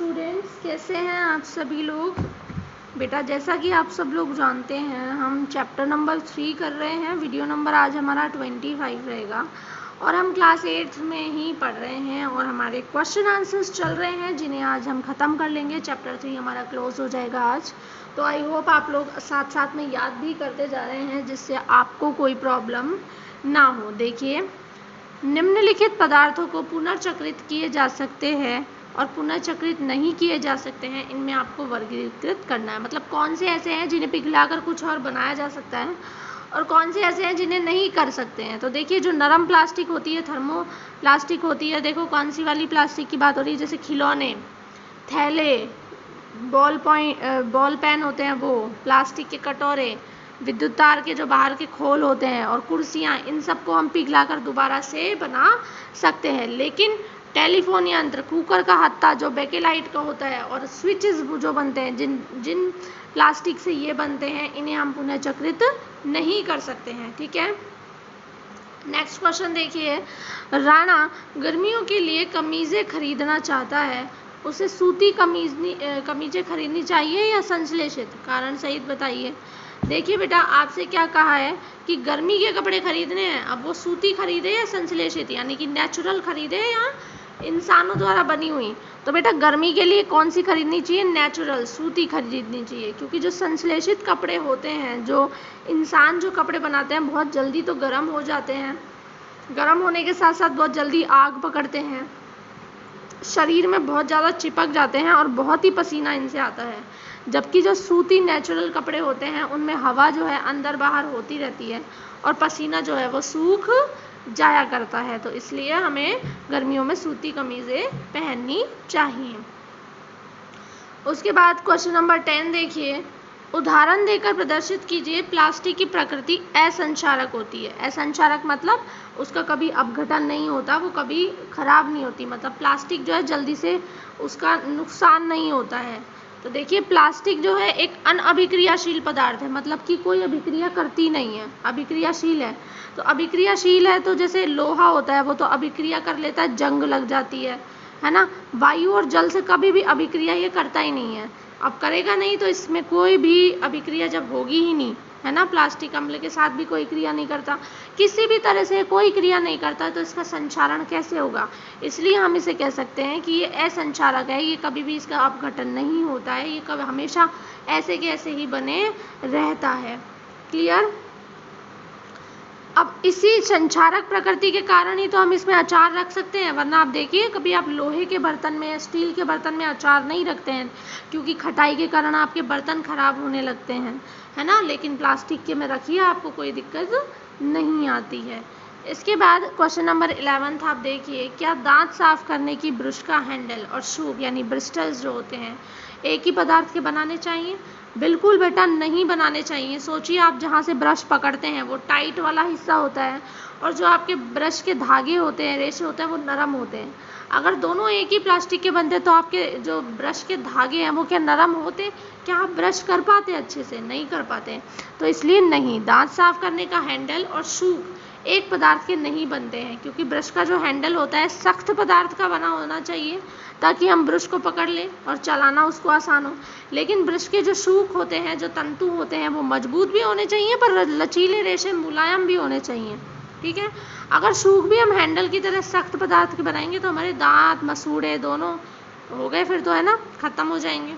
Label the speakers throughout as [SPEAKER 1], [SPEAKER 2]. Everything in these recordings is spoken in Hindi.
[SPEAKER 1] स्टूडेंट्स, कैसे हैं आप सभी लोग। बेटा जैसा कि आप सब लोग जानते हैं, हम चैप्टर नंबर 3 कर रहे हैं। वीडियो नंबर आज हमारा 25 रहेगा और हम क्लास 8 में ही पढ़ रहे हैं और हमारे क्वेश्चन आंसर्स चल रहे हैं जिन्हें आज हम ख़त्म कर लेंगे। चैप्टर 3 हमारा क्लोज हो जाएगा आज। तो आई होप आप लोग साथ साथ में याद भी करते जा रहे हैं जिससे आपको कोई प्रॉब्लम ना हो। देखिए, निम्नलिखित पदार्थों को पुनर्चक्रित किए जा सकते हैं और पुनर्चक्रित नहीं किए जा सकते हैं, इनमें आपको वर्गीकृत करना है। मतलब कौन से ऐसे हैं जिन्हें पिघलाकर कुछ और बनाया जा सकता है और कौन से ऐसे हैं जिन्हें नहीं कर सकते हैं। तो देखिए, जो नरम प्लास्टिक होती है, थर्मो प्लास्टिक होती है। देखो कौन सी वाली प्लास्टिक की बात हो रही है, जैसे खिलौने, थैले, बॉल पेन होते हैं वो, प्लास्टिक के कटोरे, विद्युत तार के जो बाहर के खोल होते हैं और कुर्सियाँ, इन सब को हम पिघलाकर दोबारा से बना सकते हैं। लेकिन टेलीफोन यंत्र, कुकर का हत्था जो बेकेलाइट का होता है और स्विचेस जो बनते हैं जिन प्लास्टिक से ये बनते हैं, इन्हें हम पुनर्चक्रित नहीं कर सकते हैं। ठीक है, नेक्स्ट क्वेश्चन देखिए। राणा गर्मियों के लिए कमीज़ें खरीदना चाहता है, उसे सूती कमीज़ें खरीदनी चाहिए या संश्लेषित? कारण सहित बताइए। देखिए बेटा, आपसे क्या कहा है कि गर्मी के कपड़े खरीदने हैं, अब वो सूती खरीदे या संश्लेषित, यानी कि नेचुरल खरीदे या इंसानों द्वारा बनी हुई। तो बेटा गर्मी के लिए कौन सी खरीदनी चाहिए? नेचुरल, सूती खरीदनी चाहिए। क्योंकि जो संश्लेषित कपड़े होते हैं, जो इंसान जो कपड़े बनाते हैं, बहुत जल्दी तो गर्म हो जाते हैं, गर्म होने के साथ साथ बहुत जल्दी आग पकड़ते हैं, शरीर में बहुत ज़्यादा चिपक जाते हैं और बहुत ही पसीना इनसे आता है। जबकि जो सूती नेचुरल कपड़े होते हैं, उनमें हवा जो है अंदर बाहर होती रहती है और पसीना जो है वो सूख जाया करता है। तो इसलिए हमें गर्मियों में सूती कमीज़ें पहननी चाहिए। उसके बाद क्वेश्चन नंबर 10 देखिए। उदाहरण देकर प्रदर्शित कीजिए। प्लास्टिक की प्रकृति असंक्षारक होती है। असंक्षारक मतलब उसका कभी अपघटन नहीं होता, वो कभी खराब नहीं होती। मतलब प्लास्टिक जो है जल्दी से उसका नुकसान नहीं होता है। तो देखिए, प्लास्टिक जो है एक अनअभिक्रियाशील पदार्थ है, मतलब कि कोई अभिक्रिया करती नहीं है, अभिक्रियाशील है। तो अभिक्रियाशील है तो जैसे लोहा होता है, वो तो अभिक्रिया कर लेता है, जंग लग जाती है ना। वायु और जल से कभी भी अभिक्रिया ये करता ही नहीं है। अब करेगा नहीं तो इसमें कोई भी अभिक्रिया जब होगी ही नहीं, है ना। प्लास्टिक अम्ल के साथ भी कोई क्रिया नहीं करता, किसी भी तरह से कोई क्रिया नहीं करता, तो इसका संक्षारण कैसे होगा? इसलिए हम इसे कह सकते हैं कि ये असंक्षारक है, ये कभी भी इसका अपघटन नहीं होता है, ये कभी हमेशा ऐसे के ऐसे ही बने रहता है। क्लियर? अब इसी संक्षारक प्रकृति के कारण ही तो हम इसमें अचार रख सकते हैं, वरना आप देखिए कभी आप लोहे के बर्तन में, स्टील के बर्तन में अचार नहीं रखते हैं, क्योंकि खटाई के कारण आपके बर्तन खराब होने लगते हैं, है ना। लेकिन प्लास्टिक के में रखिए, आपको कोई दिक्कत नहीं आती है। इसके बाद क्वेश्चन नंबर 11 आप देखिए। क्या दांत साफ करने की ब्रश का हैंडल और शूब यानी ब्रिस्टल्स जो होते हैं, एक ही पदार्थ के बनाने चाहिए? बिल्कुल बेटा नहीं बनाने चाहिए। सोचिए, आप जहाँ से ब्रश पकड़ते हैं वो टाइट वाला हिस्सा होता है और जो आपके ब्रश के धागे होते हैं, रेशे होते हैं, वो नरम होते हैं। अगर दोनों एक ही प्लास्टिक के बनते तो आपके जो ब्रश के धागे हैं वो क्या नरम होते? क्या आप ब्रश कर पाते अच्छे से? नहीं कर पाते। तो इसलिए नहीं, दांत साफ करने का हैंडल और शूब एक पदार्थ के नहीं बनते हैं, क्योंकि ब्रश का जो हैंडल होता है सख्त पदार्थ का बना होना चाहिए ताकि हम ब्रश को पकड़ लें और चलाना उसको आसान हो। लेकिन ब्रश के जो शूक होते हैं, जो तंतु होते हैं, वो मजबूत भी होने चाहिए पर लचीले, रेशे मुलायम भी होने चाहिए। ठीक है, अगर शूक भी हम हैंडल की तरह सख्त पदार्थ के बनाएंगे तो हमारे दांत, मसूड़े दोनों हो गए, फिर तो है ना, ख़त्म हो जाएंगे,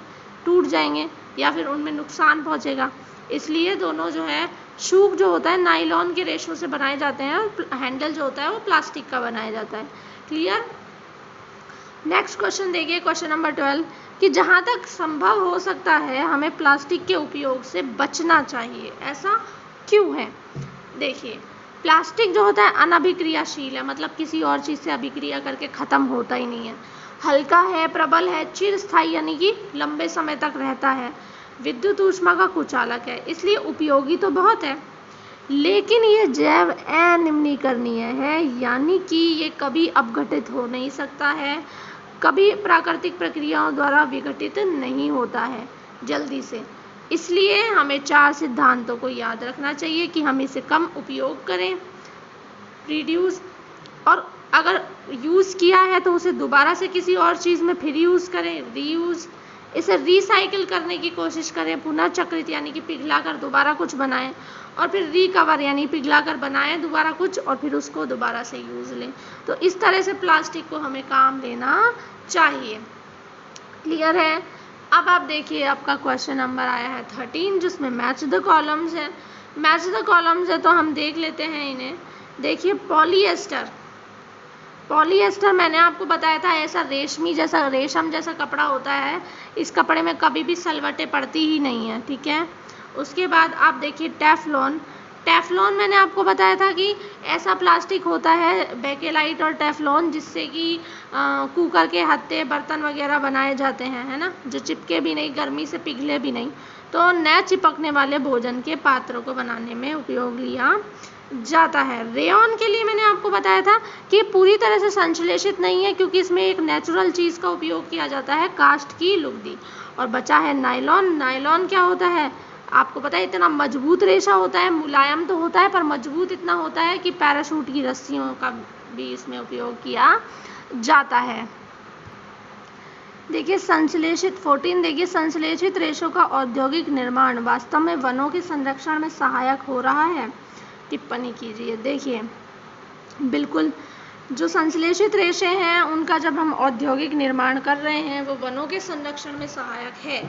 [SPEAKER 1] टूट जाएंगे या फिर उनमें नुकसान पहुँचेगा। इसलिए दोनों जो है, शूक जो होता है नायलॉन के रेशों से बनाए जाते हैं और हैंडल जो होता है वो प्लास्टिक का बनाया जाता है। क्लियर? नेक्स्ट क्वेश्चन देखिए, क्वेश्चन नंबर 12 कि जहाँ तक संभव हो सकता है हमें प्लास्टिक के उपयोग से बचना चाहिए, ऐसा क्यों है? देखिए, प्लास्टिक जो होता है अनअभिक्रियाशील है, मतलब किसी और चीज़ से अभिक्रिया करके ख़त्म होता ही नहीं है। हल्का है, प्रबल है, चिरस्थायी यानी कि लंबे समय तक रहता है, विद्युत ऊष्मा का कुचालक है, इसलिए उपयोगी तो बहुत है। लेकिन ये जैव अनिम्नीकरणीय है, यानी कि ये कभी अपघटित हो नहीं सकता है, कभी प्राकृतिक प्रक्रियाओं द्वारा विघटित नहीं होता है जल्दी से। इसलिए हमें 4 सिद्धांतों को याद रखना चाहिए कि हम इसे कम उपयोग करें, रिड्यूस और अगर यूज़ किया है तो उसे दोबारा से किसी और चीज़ में फिर यूज़ करें, रीयूज़। इसे रिसाइकिल करने की कोशिश करें, पुनर्चक्रित यानी कि पिघलाकर दोबारा कुछ बनाएं, और फिर रिकवर यानी पिघलाकर बनाएं दोबारा कुछ और फिर उसको दोबारा से यूज़ लें। तो इस तरह से प्लास्टिक को हमें काम लेना चाहिए। क्लियर है? अब आप देखिए, आपका क्वेश्चन नंबर आया है 13, जिसमें मैच द कॉलम्स है। मैच द कॉलम्स है तो हम देख लेते हैं इन्हें। देखिए, पॉलीएस्टर। पॉलीएस्टर मैंने आपको बताया था ऐसा रेशम जैसा कपड़ा होता है। इस कपड़े में कभी भी सलवटें पड़ती ही नहीं है, ठीक है। उसके बाद आप देखिए टेफ्लॉन। टेफ्लॉन मैंने आपको बताया था कि ऐसा प्लास्टिक होता है, बेकेलाइट और टेफ्लॉन, जिससे कि कुकर के हत्थे बर्तन वगैरह बनाए जाते हैं, है ना, जो चिपके भी नहीं, गर्मी से पिघले भी नहीं, तो न चिपकने वाले भोजन के पात्रों को बनाने में उपयोग लिया जाता है। रेयॉन के लिए मैंने आपको बताया था कि पूरी तरह से संश्लेषित नहीं है, क्योंकि इसमें एक नेचुरल चीज़ का उपयोग किया जाता है, कास्ट की लुगदी। और बचा है नायलॉन। नायलॉन क्या होता है आपको पता है, इतना मजबूत रेशा होता है, मुलायम तो होता है पर मजबूत इतना होता है कि पैराशूट की रस्सियों का भी इसमें उपयोग किया जाता है। देखिए संश्लेषित 14, देखिए संश्लेषित रेशों का औद्योगिक निर्माण वास्तव में वनों के संरक्षण में सहायक हो रहा है। टिप्पणी कीजिए। देखिए बिल्कुल, जो संश्लेषित रेशे हैं उनका जब हम औद्योगिक निर्माण कर रहे हैं वो वनों के संरक्षण में सहायक है,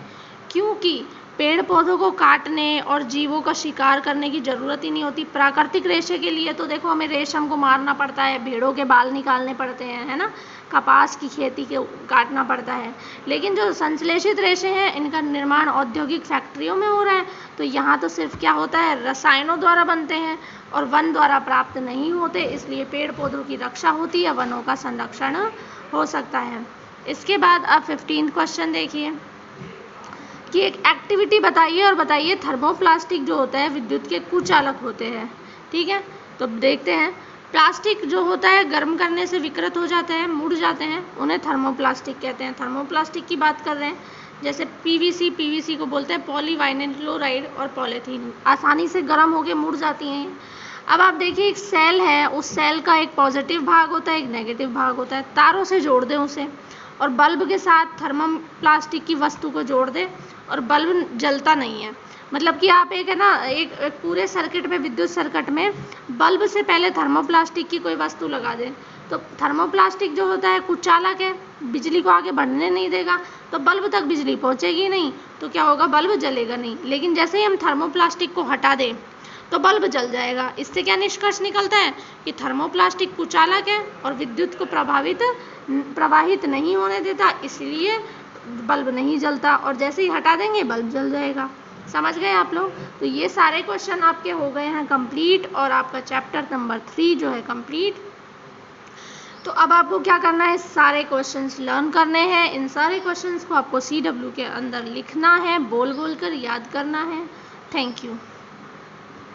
[SPEAKER 1] क्योंकि पेड़ पौधों को काटने और जीवों का शिकार करने की ज़रूरत ही नहीं होती। प्राकृतिक रेशे के लिए तो देखो हमें रेशम को मारना पड़ता है, भेड़ों के बाल निकालने पड़ते हैं, है ना, कपास की खेती के काटना पड़ता है। लेकिन जो संश्लेषित रेशे हैं इनका निर्माण औद्योगिक फैक्ट्रियों में हो रहा है, तो यहाँ तो सिर्फ क्या होता है, रसायनों द्वारा बनते हैं और वन द्वारा प्राप्त नहीं होते, इसलिए पेड़ पौधों की रक्षा होती है, वनों का संरक्षण हो सकता है। इसके बाद अब 15 क्वेश्चन देखिए कि एक एक्टिविटी बताइए और बताइए थर्मोप्लास्टिक जो होता है विद्युत के कुचालक होते हैं, ठीक है। तो देखते हैं, प्लास्टिक जो होता है गर्म करने से विकृत हो जाते हैं, मुड़ जाते हैं, उन्हें थर्मोप्लास्टिक कहते हैं। थर्मोप्लास्टिक की बात कर रहे हैं, जैसे पीवीसी को बोलते हैं पॉलीवाइनिल क्लोराइड, और पॉलीथीन आसानी से गर्म होकर मुड़ जाती हैं। अब आप देखिए एक सेल है, उस सेल का एक पॉजिटिव भाग होता है, एक नेगेटिव भाग होता है। तारों से जोड़ दें उसे और बल्ब के साथ थर्मोप्लास्टिक की वस्तु को जोड़ दें और बल्ब जलता नहीं है। मतलब कि आप एक है ना एक पूरे सर्किट में, विद्युत सर्किट में बल्ब से पहले थर्मोप्लास्टिक की कोई वस्तु लगा दें, तो थर्मोप्लास्टिक जो होता है कुचालक है, बिजली को आगे बढ़ने नहीं देगा, तो बल्ब तक बिजली पहुंचेगी नहीं, तो क्या होगा, बल्ब जलेगा नहीं। लेकिन जैसे ही हम थर्मोप्लास्टिक को हटा दें तो बल्ब जल जाएगा। इससे क्या निष्कर्ष निकलता है कि थर्मोप्लास्टिक कुचालक है और विद्युत को प्रवाहित नहीं होने देता, इसलिए बल्ब नहीं जलता, और जैसे ही हटा देंगे बल्ब जल जाएगा। समझ गए आप लोग? तो ये सारे क्वेश्चन आपके हो गए हैं कंप्लीट, और आपका चैप्टर नंबर 3 जो है कंप्लीट। तो अब आपको क्या करना है, सारे क्वेश्चंस लर्न करने हैं। इन सारे क्वेश्चंस को आपको CW के अंदर लिखना है, बोल बोल कर याद करना है। Thank you.